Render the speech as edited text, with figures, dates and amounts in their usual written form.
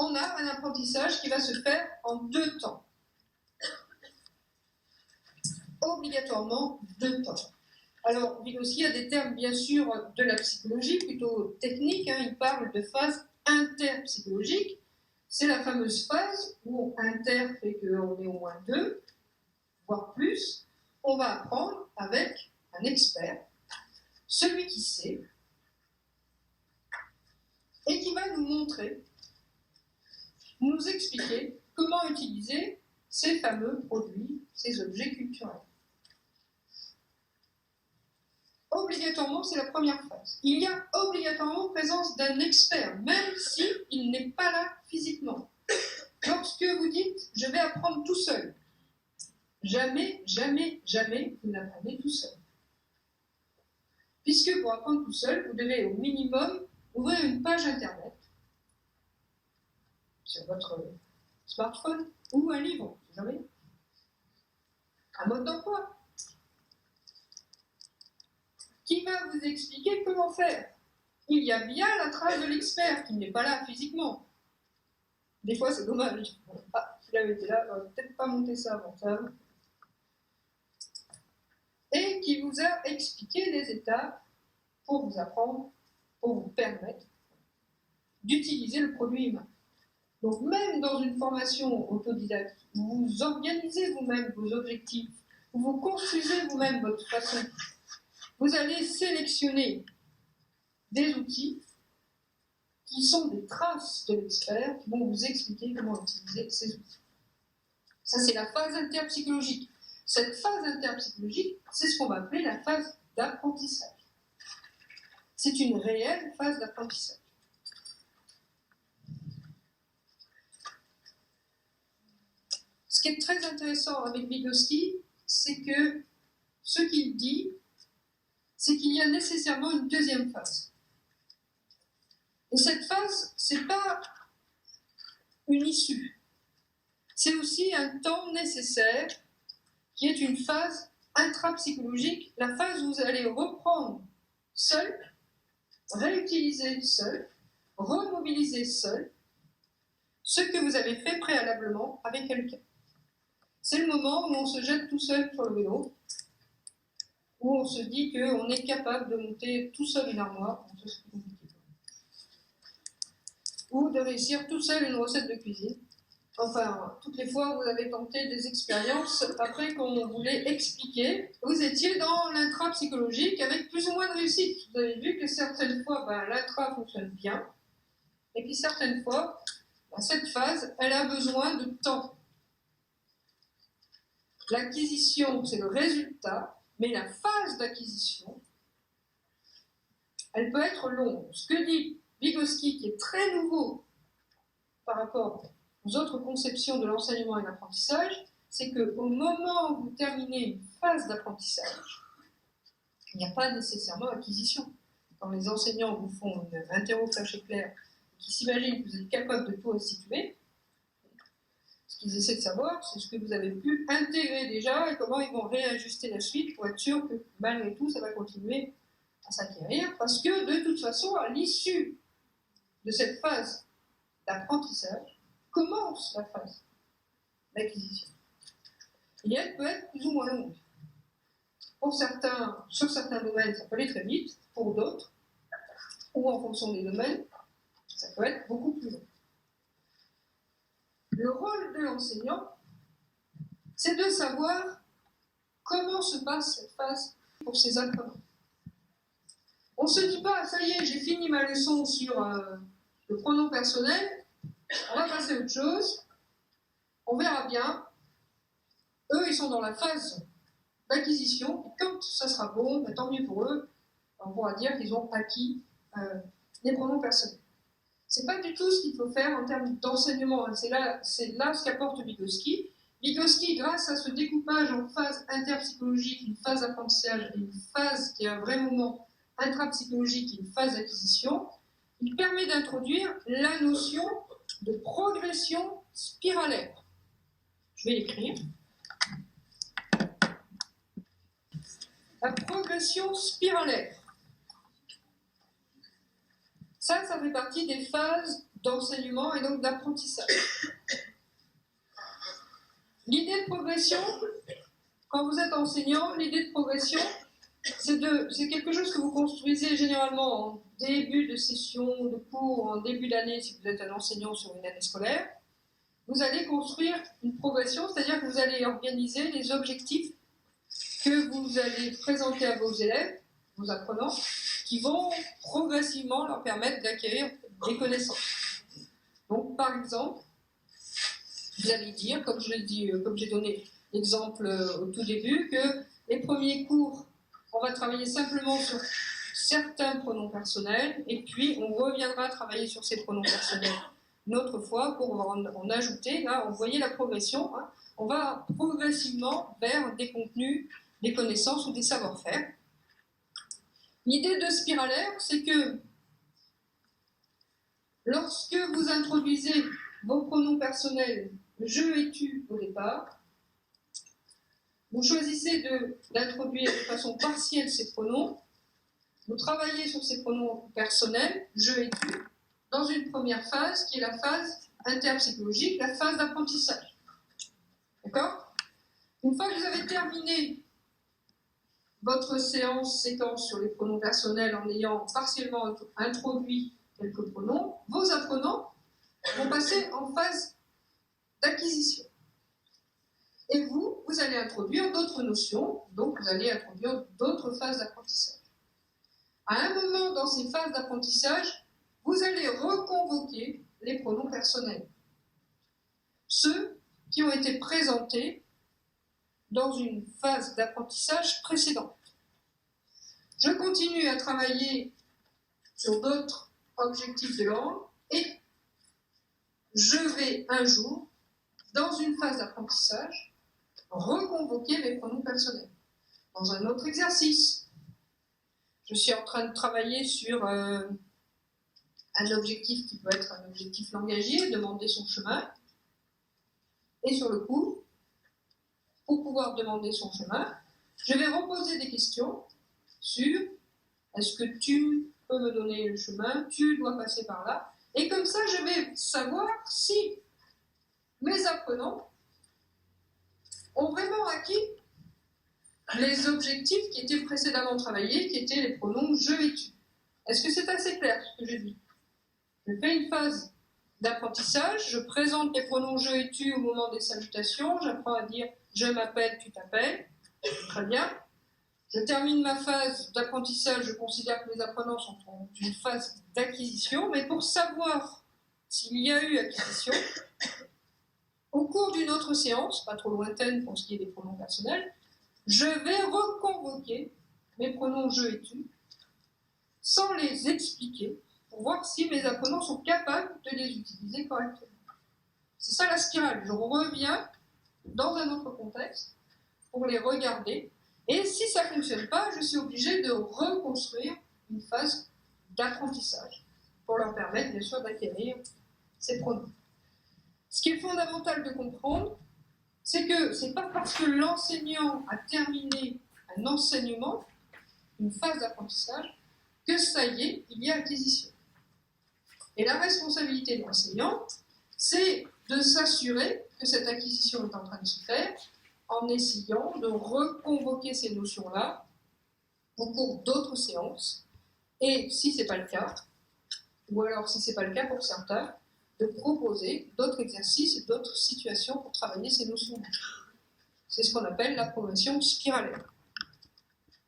on a un apprentissage qui va se faire en 2 temps. Obligatoirement 2 temps. Alors, Vygotsky a des termes, bien sûr, de la psychologie, plutôt techniques. Il parle de phase interpsychologique. C'est la fameuse phase où inter fait qu'on est au moins 2, voire plus. On va apprendre avec un expert, celui qui sait, et qui va nous montrer, nous expliquer comment utiliser ces fameux produits, ces objets culturels. Obligatoirement, c'est la première phase. Il y a obligatoirement présence d'un expert, même s'il n'est pas là physiquement. Lorsque vous dites « je vais apprendre tout seul », jamais, jamais, jamais vous n'apprenez tout seul. Puisque pour apprendre tout seul, vous devez au minimum ouvrir une page internet sur votre smartphone ou un livre, vous savez, un mode d'emploi, qui va vous expliquer comment faire. Il y a bien la trace de l'expert qui n'est pas là physiquement. Des fois, c'est dommage. Ah, s'il avait été là, j'aurais peut-être pas monté ça avant ça. Et qui vous a expliqué les étapes pour vous apprendre, pour vous permettre d'utiliser le produit humain. Donc, même dans une formation autodidacte, vous organisez vous-même vos objectifs, vous construisez vous-même votre façon. Vous allez sélectionner des outils qui sont des traces de l'expert qui vont vous expliquer comment utiliser ces outils. Ça, c'est la phase interpsychologique. Cette phase interpsychologique, c'est ce qu'on va appeler la phase d'apprentissage. C'est une réelle phase d'apprentissage. Ce qui est très intéressant avec Vygotsky, c'est que ce qu'il dit, c'est qu'il y a nécessairement une deuxième phase. Et cette phase, ce n'est pas une issue. C'est aussi un temps nécessaire qui est une phase intrapsychologique, la phase où vous allez reprendre seul, réutiliser seul, remobiliser seul ce que vous avez fait préalablement avec quelqu'un. C'est le moment où on se jette tout seul sur le vélo, où on se dit qu'on est capable de monter tout seul une armoire, ou de réussir tout seul une recette de cuisine. Enfin, toutes les fois où vous avez tenté des expériences, après qu'on voulait expliquer, vous étiez dans l'intra-psychologique avec plus ou moins de réussite. Vous avez vu que certaines fois, l'intra fonctionne bien, et puis certaines fois, cette phase, elle a besoin de temps. L'acquisition, c'est le résultat, mais la phase d'acquisition, elle peut être longue. Ce que dit Vygotsky, qui est très nouveau par rapport aux autres conceptions de l'enseignement et de l'apprentissage, c'est qu'au moment où vous terminez une phase d'apprentissage, il n'y a pas nécessairement acquisition. Quand les enseignants vous font une interro flash éclair, qui s'imaginent que vous êtes capable de tout restituer, ce qu'ils essaient de savoir, c'est ce que vous avez pu intégrer déjà et comment ils vont réajuster la suite pour être sûr que malgré tout, ça va continuer à s'acquérir, parce que de toute façon, à l'issue de cette phase d'apprentissage, commence la phase d'acquisition. Et elle peut être plus ou moins longue. Sur certains domaines, ça peut aller très vite, pour d'autres, ou en fonction des domaines, ça peut être beaucoup plus long. Le rôle de l'enseignant, c'est de savoir comment se passe cette phase pour ses apprenants. On ne se dit pas, ça y est, j'ai fini ma leçon sur le pronom personnel, on va passer à autre chose, on verra bien. Eux, ils sont dans la phase d'acquisition, et quand ça sera bon, tant mieux pour eux, on pourra dire qu'ils ont acquis les pronoms personnels. Ce n'est pas du tout ce qu'il faut faire en termes d'enseignement. C'est là ce qu'apporte Vygotsky. Vygotsky, grâce à ce découpage en phase interpsychologique, une phase d'apprentissage et une phase qui est un vrai moment intrapsychologique et une phase d'acquisition, il permet d'introduire la notion de progression spiralaire. Je vais l'écrire. La progression spiralaire. Ça fait partie des phases d'enseignement et donc d'apprentissage. L'idée de progression, quand vous êtes enseignant, l'idée de progression, c'est quelque chose que vous construisez généralement en début de session, de cours, en début d'année, si vous êtes un enseignant sur une année scolaire. Vous allez construire une progression, c'est-à-dire que vous allez organiser les objectifs que vous allez présenter à vos élèves, vos apprenants, qui vont progressivement leur permettre d'acquérir des connaissances. Donc, par exemple, vous allez dire, comme j'ai donné l'exemple au tout début, que les premiers cours, on va travailler simplement sur certains pronoms personnels, et puis on reviendra travailler sur ces pronoms personnels une autre fois pour en ajouter. Là, vous voyez la progression, hein, on va progressivement vers des contenus, des connaissances ou des savoir-faire. L'idée de spiralaire, c'est que lorsque vous introduisez vos pronoms personnels je et tu au départ, vous choisissez d'introduire de façon partielle ces pronoms, vous travaillez sur ces pronoms personnels, je et tu, dans une première phase qui est la phase interpsychologique, la phase d'apprentissage. D'accord ? Une fois que vous avez terminé votre séquence sur les pronoms personnels en ayant partiellement introduit quelques pronoms, vos apprenants vont passer en phase d'acquisition. Et vous allez introduire d'autres notions, donc vous allez introduire d'autres phases d'apprentissage. À un moment dans ces phases d'apprentissage, vous allez reconvoquer les pronoms personnels. Ceux qui ont été présentés dans une phase d'apprentissage précédente. Je continue à travailler sur d'autres objectifs de langue et je vais un jour, dans une phase d'apprentissage, reconvoquer mes pronoms personnels. Dans un autre exercice, je suis en train de travailler sur un objectif qui peut être un objectif langagier, demander son chemin. Et sur le coup, pour pouvoir demander son chemin, je vais reposer des questions sur est-ce que tu peux me donner le chemin, tu dois passer par là. Et comme ça, je vais savoir si mes apprenants ont vraiment acquis les objectifs qui étaient précédemment travaillés, qui étaient les pronoms je et tu. Est-ce que c'est assez clair ce que je dis ? Je fais une phase d'apprentissage, je présente les pronoms je et tu au moment des salutations, j'apprends à dire je m'appelle, tu t'appelles, très bien. Je termine ma phase d'apprentissage, je considère que les apprenants sont dans une phase d'acquisition, mais pour savoir s'il y a eu acquisition, au cours d'une autre séance, pas trop lointaine pour ce qui est des pronoms personnels, je vais reconvoquer mes pronoms je et tu, sans les expliquer, pour voir si mes apprenants sont capables de les utiliser correctement. C'est ça la spirale. Je reviens dans un autre contexte pour les regarder. Et si ça ne fonctionne pas, je suis obligé de reconstruire une phase d'apprentissage pour leur permettre, bien sûr, d'acquérir ces pronoms. Ce qui est fondamental de comprendre, c'est que ce n'est pas parce que l'enseignant a terminé un enseignement, une phase d'apprentissage, que ça y est, il y a acquisition. Et la responsabilité de l'enseignant, c'est de s'assurer que cette acquisition est en train de se faire en essayant de reconvoquer ces notions-là au cours d'autres séances. Et si ce n'est pas le cas, ou alors si ce n'est pas le cas pour certains, de proposer d'autres exercices et d'autres situations pour travailler ces notions-là. C'est ce qu'on appelle la progression spiralaire.